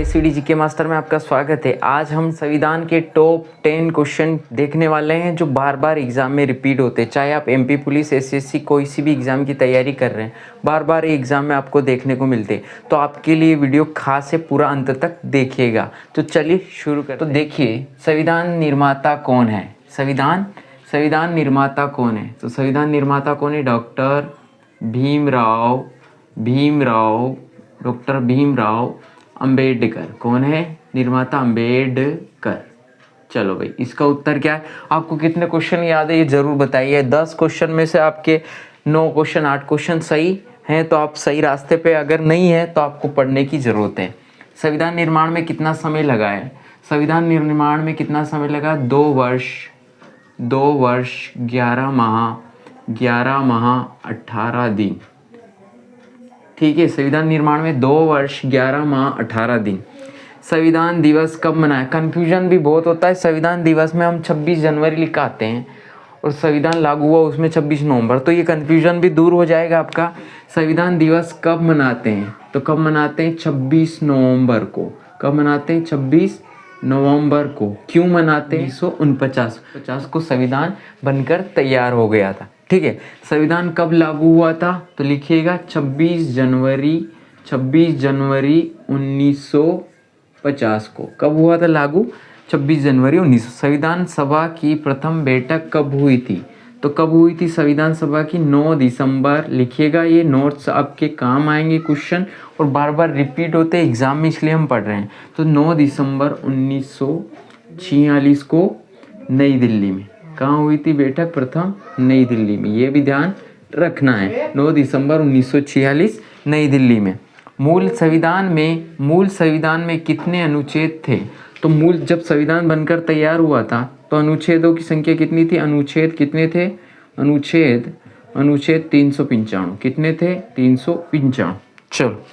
ACD GK master में आपका स्वागत है। आज हम संविधान के टॉप 10 क्वेश्चन देखने वाले हैं जो बार बार एग्जाम में रिपीट होते हैं। चाहे आप एमपी पुलिस, एसएससी, कोई सी भी एग्जाम की तैयारी कर रहे हैं, बार बार एग्जाम में आपको देखने को मिलते हैं। तो आपके लिए वीडियो खास है, पूरा अंत तक देखिएगा। तो चलिए शुरू करते हैं। तो देखिए, संविधान निर्माता कौन है? संविधान निर्माता कौन है? तो संविधान निर्माता कौन है? डॉक्टर भीमराव अंबेडकर। कौन है निर्माता? अंबेडकर। चलो भाई, इसका उत्तर क्या है? आपको कितने क्वेश्चन याद है ये जरूर बताइए। 10 क्वेश्चन में से आपके 9 क्वेश्चन 8 क्वेश्चन सही हैं तो आप सही रास्ते पे, अगर नहीं है तो आपको पढ़ने की ज़रूरत है। संविधान निर्माण में कितना समय लगा है? संविधान निर्माण में कितना समय लगा? 2 वर्ष 11 माह 18 दिन। ठीक है, संविधान निर्माण में 2 वर्ष 11 माह 18 दिन। संविधान दिवस कब मनाया? कन्फ्यूजन भी बहुत होता है। संविधान दिवस में हम 26 जनवरी लिखाते हैं और संविधान लागू हुआ उसमें 26 नवंबर, तो ये कन्फ्यूजन भी दूर हो जाएगा आपका। संविधान दिवस कब मनाते हैं? तो कब मनाते हैं? 26 नवंबर को। कब मनाते हैं? 26 नवंबर को। क्यों मनाते हैं? 1949 को संविधान बनकर तैयार हो गया था। ठीक है, संविधान कब लागू हुआ था? तो लिखिएगा 26 जनवरी 1950 को। कब हुआ था लागू? 26 जनवरी 1900। संविधान सभा की प्रथम बैठक कब हुई थी? तो कब हुई थी संविधान सभा की? 9 दिसंबर। लिखिएगा, ये नोट्स आपके काम आएंगे क्वेश्चन, और बार बार रिपीट होते हैं एग्जाम में, इसलिए हम पढ़ रहे हैं। तो 9 दिसंबर 1946 को नई दिल्ली में। कहाँ हुई थी बैठक? प्रथम नई दिल्ली में। ये भी ध्यान रखना है, 9 दिसंबर 1946 नई दिल्ली में। मूल संविधान में कितने अनुच्छेद थे? तो जब संविधान बनकर तैयार हुआ था तो अनुच्छेदों की संख्या कितनी थी? अनुच्छेद कितने थे? अनुच्छेद 395। कितने थे? 395। चलो,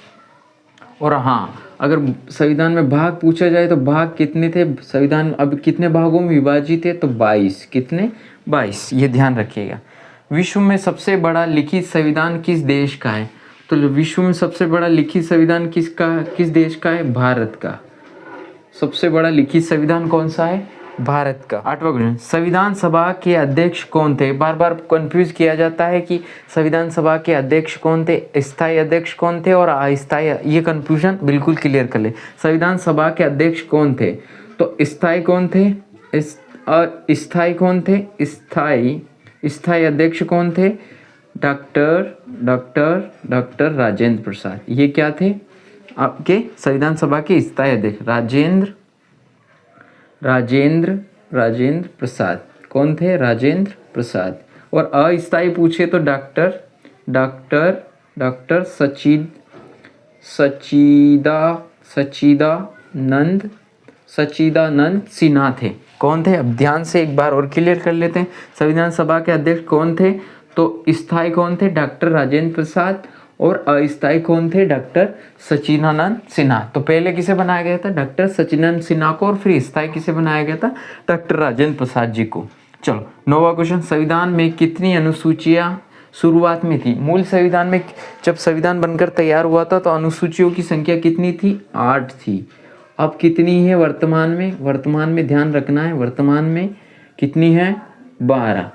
और हाँ, अगर संविधान में भाग पूछा जाए तो भाग कितने थे? संविधान अब कितने भागों में विभाजित है? तो 22। कितने? 22। ये ध्यान रखिएगा। विश्व में सबसे बड़ा लिखित संविधान किस देश का है? तो विश्व में सबसे बड़ा लिखित संविधान किस देश का है? भारत का। सबसे बड़ा लिखित संविधान कौन सा है? भारत का। 8वां क्वेश्चन, संविधान सभा के अध्यक्ष कौन थे? बार बार कंफ्यूज किया जाता है कि संविधान सभा के अध्यक्ष कौन थे, स्थायी अध्यक्ष कौन थे और अस्थायी। ये कंफ्यूजन बिल्कुल क्लियर कर ले। संविधान सभा के अध्यक्ष कौन थे? तो स्थायी कौन थे? स्थायी कौन थे? स्थायी अध्यक्ष कौन थे? डॉक्टर राजेंद्र प्रसाद। ये क्या थे? आपके संविधान सभा के स्थायी अध्यक्ष राजेंद्र प्रसाद। कौन थे? राजेंद्र प्रसाद। और अस्थायी पूछे तो डॉक्टर सच्चिदानंद सिन्हा थे। कौन थे? अब ध्यान से एक बार और क्लियर कर लेते हैं। संविधान सभा के अध्यक्ष कौन थे? तो स्थायी कौन थे? डॉक्टर राजेंद्र प्रसाद। और अस्थायी कौन थे? डॉक्टर सच्चिदानंद सिन्हा। तो पहले किसे बनाया गया था? डॉक्टर सच्चिदानंद सिन्हा को। और फिर स्थायी किसे बनाया गया था? डॉक्टर राजेंद्र प्रसाद जी को। चलो, 9वां क्वेश्चन, संविधान में कितनी अनुसूचियां शुरुआत में थी? मूल संविधान में जब संविधान बनकर तैयार हुआ था तो अनुसूचियों की संख्या कितनी थी? 8 थी। अब कितनी है वर्तमान में? वर्तमान में ध्यान रखना है, वर्तमान में कितनी है? 12।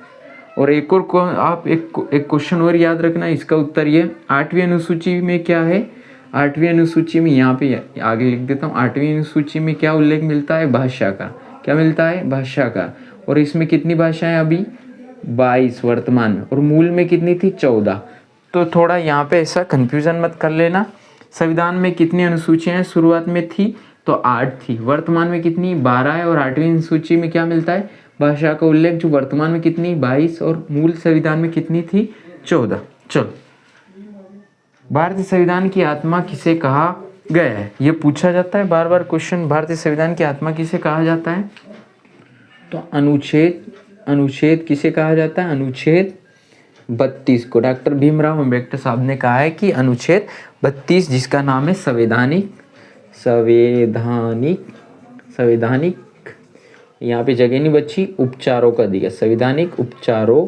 और एक क्वेश्चन और याद रखना है, इसका उत्तर ये 8वीं अनुसूची में क्या है? 8वीं अनुसूची में यहाँ पे आगे लिख देता हूँ। 8वीं अनुसूची में क्या उल्लेख मिलता है? भाषा का। क्या मिलता है? भाषा का। और इसमें कितनी भाषाएं अभी? 22 वर्तमान में। और मूल में कितनी थी? 14। तो थोड़ा यहाँ पे ऐसा कंफ्यूजन मत कर लेना। संविधान में कितनी अनुसूचियाँ शुरुआत में थी? तो 8 थी। वर्तमान में कितनी? 12 है। और 8वीं अनुसूची में क्या मिलता है? भाषा का उल्लेख, जो वर्तमान में कितनी? 22। और मूल संविधान में कितनी थी? 14। चलो, भारतीय संविधान की आत्मा किसे कहा गया है? ये पूछा जाता है बार बार क्वेश्चन। भारतीय संविधान की आत्मा किसे कहा जाता है? तो अनुच्छेद किसे कहा जाता है? अनुच्छेद 32 को। डॉक्टर भीमराव अंबेडकर साहब ने कहा है कि अनुच्छेद 32, जिसका नाम है संवैधानिक, यहाँ पे जगह नहीं बची, उपचारों का अधिकार। संवैधानिक उपचारों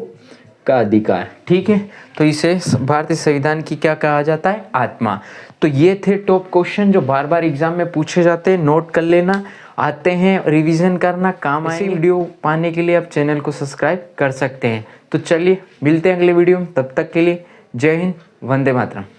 का अधिकार। ठीक है, तो इसे भारतीय संविधान की क्या कहा जाता है? आत्मा। तो ये थे टॉप क्वेश्चन जो बार बार एग्जाम में पूछे जाते हैं, नोट कर लेना, आते हैं, रिवीजन करना काम आएगी। वीडियो पाने के लिए आप चैनल को सब्सक्राइब कर सकते हैं। तो चलिए मिलते हैं अगले वीडियो में, तब तक के लिए जय हिंद, वंदे मातरम।